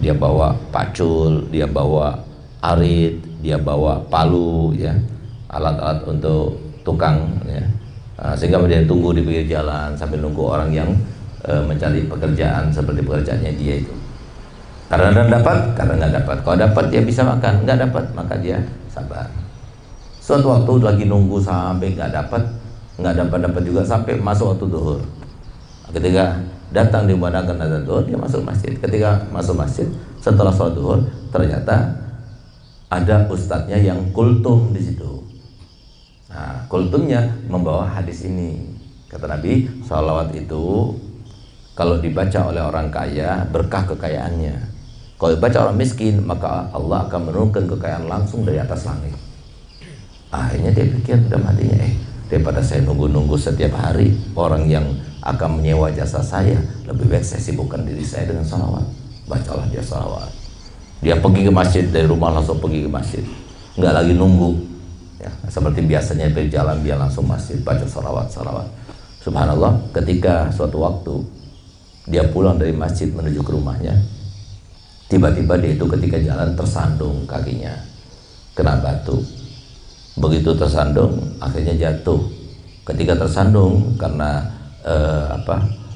dia bawa pacul, dia bawa arit, dia bawa palu, ya, alat-alat untuk tukang, ya. Sehingga dia tunggu di pinggir jalan sambil nunggu orang yang mencari pekerjaan seperti pekerjaannya dia itu. Karena dapat, karena nggak dapat. Kalau dapat dia bisa makan, nggak dapat maka dia sabar. Suatu waktu lagi nunggu sampai nggak dapat juga sampai masuk waktu zuhur. Ketika datang dimandangkan azan zuhur, dia masuk masjid. Ketika masuk masjid setelah sholat zuhur, ternyata ada ustadznya yang kultum di situ. Nah, kultumnya membawa hadis ini. Kata Nabi, sholawat itu kalau dibaca oleh orang kaya berkah kekayaannya. Kalau dibaca orang miskin maka Allah akan menurunkan kekayaan langsung dari atas langit. Akhirnya dia pikir dalam hatinya, daripada saya nunggu-nunggu setiap hari orang yang akan menyewa jasa saya, lebih baik saya sibukkan diri saya dengan salawat. Bacalah dia salawat. Dia pergi ke masjid, dari rumah langsung pergi ke masjid, nggak lagi nunggu, ya, seperti biasanya dari jalan dia langsung masjid baca salawat. Subhanallah, ketika suatu waktu dia pulang dari masjid menuju ke rumahnya, tiba-tiba dia itu ketika jalan tersandung kakinya, kena batu. Begitu tersandung, akhirnya jatuh. Ketika tersandung karena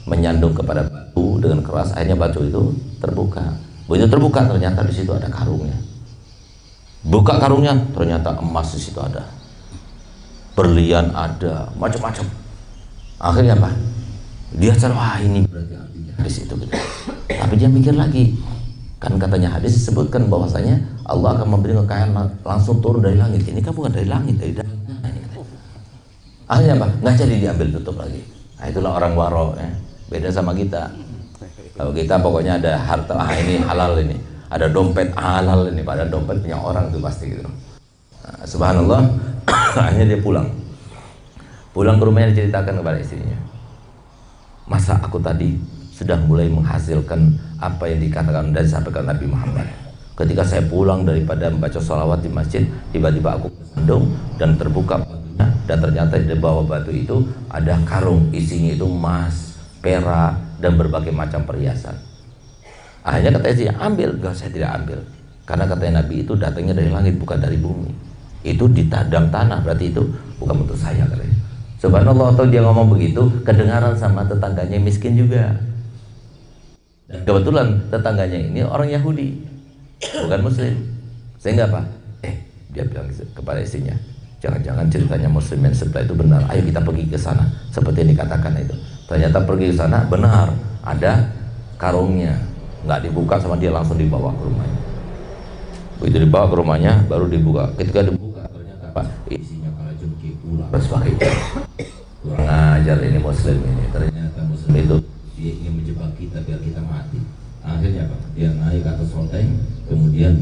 menyandung kepada batu dengan keras, akhirnya batu itu terbuka. Begitu terbuka, ternyata di situ ada karungnya. Buka karungnya, ternyata emas di situ ada, berlian ada, macam-macam. Akhirnya apa? Dia sadar, wah ini berarti artinya hadis itu. Tapi dia mikir lagi, kan katanya hadis disebutkan bahwasanya Allah akan memberi kekayaan langsung turun dari langit. Ini kan bukan dari langit, dari dalam. Akhirnya apa? Nggak jadi diambil, tutup lagi. Nah, itulah orang waro, ya. Beda sama kita. Kalau kita pokoknya ada harta, ini halal ini, ada dompet halal ini, pada dompet punya orang itu pasti gitu. Nah, subhanallah, akhirnya dia pulang ke rumahnya, diceritakan kepada istrinya, masa aku tadi sudah mulai menghasilkan apa yang dikatakan dan disampaikan Nabi Muhammad. Ketika saya pulang daripada membaca sholawat di masjid, tiba-tiba aku tersandung dan terbuka batunya, dan ternyata di bawah batu itu ada karung, isinya itu emas, perak, dan berbagai macam perhiasan. Akhirnya kata istrinya, ambil. Enggak, saya tidak ambil, karena katanya Nabi itu datangnya dari langit bukan dari bumi. Itu di dalam tanah, berarti itu bukan untuk saya katanya. Subhanallah, atau dia ngomong begitu kedengaran sama tetangganya miskin juga. Dan kebetulan tetangganya ini orang Yahudi, bukan Muslim. Sehingga apa? Dia bilang kepada istrinya, jangan-jangan ceritanya Muslim yang sebelah itu benar. Ayo kita pergi ke sana seperti yang dikatakan itu. Ternyata pergi ke sana, benar ada karungnya, nggak dibuka sama dia, langsung dibawa ke rumahnya. Begitu dibawa ke rumahnya, baru dibuka. Ketika dibuka, ternyata apa? Isinya kalajengking, ular dan sebagainya. Kurang ajar ini Muslim ini. Ternyata Muslim itu dia ingin menjebak kita biar kita mati. Akhirnya apa? Dia naik ke atas loteng, kemudian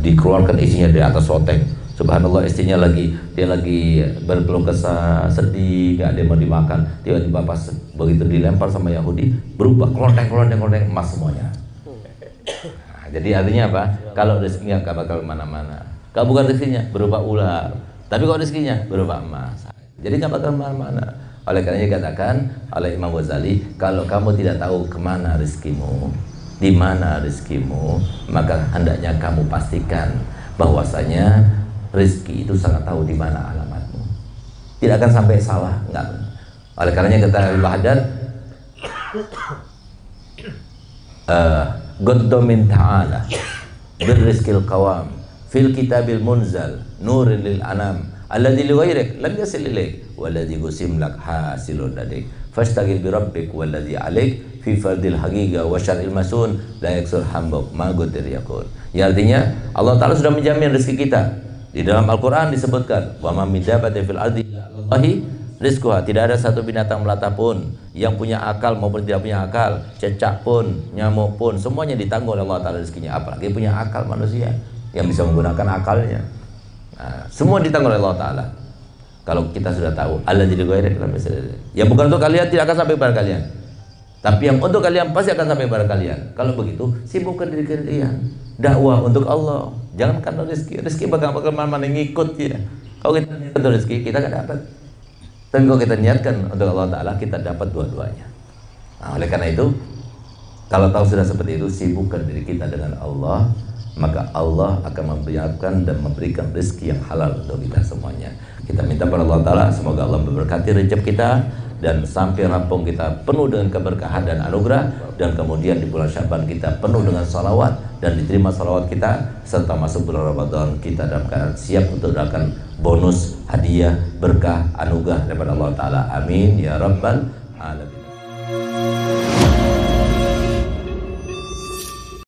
dikeluarkan isinya dari atas loteng. Subhanallah, istrinya dia lagi berkeluh kesah, sedih, gak ada yang mau dimakan. Tiba-tiba pas begitu dilempar sama Yahudi, berubah keloteng emas semuanya. Nah, jadi artinya apa? Kalau rezekinya gak bakal mana-mana. Kalau bukan rezekinya berupa ular, tapi kalau rezekinya berupa emas, jadi gak bakal mana-mana. Oleh karena dikatakan oleh Imam Ghazali, kalau kamu tidak tahu kemana rezekimu, di mana rezekimu, maka hendaknya kamu pastikan bahwasanya rezeki itu sangat tahu di mana alamatmu. Tidak akan sampai salah, enggak. Oleh karenanya kata Ibnu Haddad, Ghadda min ta'ala birrizqil qawam fil kitabil munzal nurin lil anam alladzi li ghairik lam yasil ilaik walladzi gusim lak hasilun ladik fastagil bi rabbik walladzi alaik fi fardil haqiqa wa syar'il masun la yaksur hambuk ma gudir yakun. Ya, artinya Allah Ta'ala sudah menjamin rezeki kita. Di dalam Al-Quran disebutkan wa ma min dabbatin fil ardi Allahi rizquha. Tidak ada satu binatang melata pun yang punya akal maupun tidak punya akal, cecak pun, nyamuk pun, semuanya ditanggung oleh Allah Ta'ala rezekinya. Apalagi punya akal manusia yang bisa menggunakan akalnya. Nah, semua ditanggung oleh Allah Ta'ala. Kalau kita sudah tahu Allah jadi ghairek, yang bukan untuk kalian tidak akan sampai kepada kalian, tapi yang untuk kalian pasti akan sampai kepada kalian. Kalau begitu sibukkan diri kalian, dakwah untuk Allah. Jangan karena rezeki bakal mana-mana ngikut ya. Kalau kita niatkan untuk rezeki kita akan dapat. Tapi kalau kita niatkan untuk Allah Ta'ala, kita dapat dua-duanya. Nah, oleh karena itu Kalau tahu sudah seperti itu, sibukkan diri kita dengan Allah, maka Allah akan membiarkan dan memberikan rezeki yang halal untuk kita semuanya. Kita minta pada Allah Ta'ala, semoga Allah memberkati rezeki kita, dan sampai rampung kita penuh dengan keberkahan dan anugerah, dan kemudian di bulan Syaban kita penuh dengan salawat, dan diterima salawat kita, serta masuk bulan Ramadan kita dalam keadaan siap untuk mendapatkan bonus, hadiah, berkah, anugerah daripada Allah Ta'ala. Amin ya Rabbal Alamin.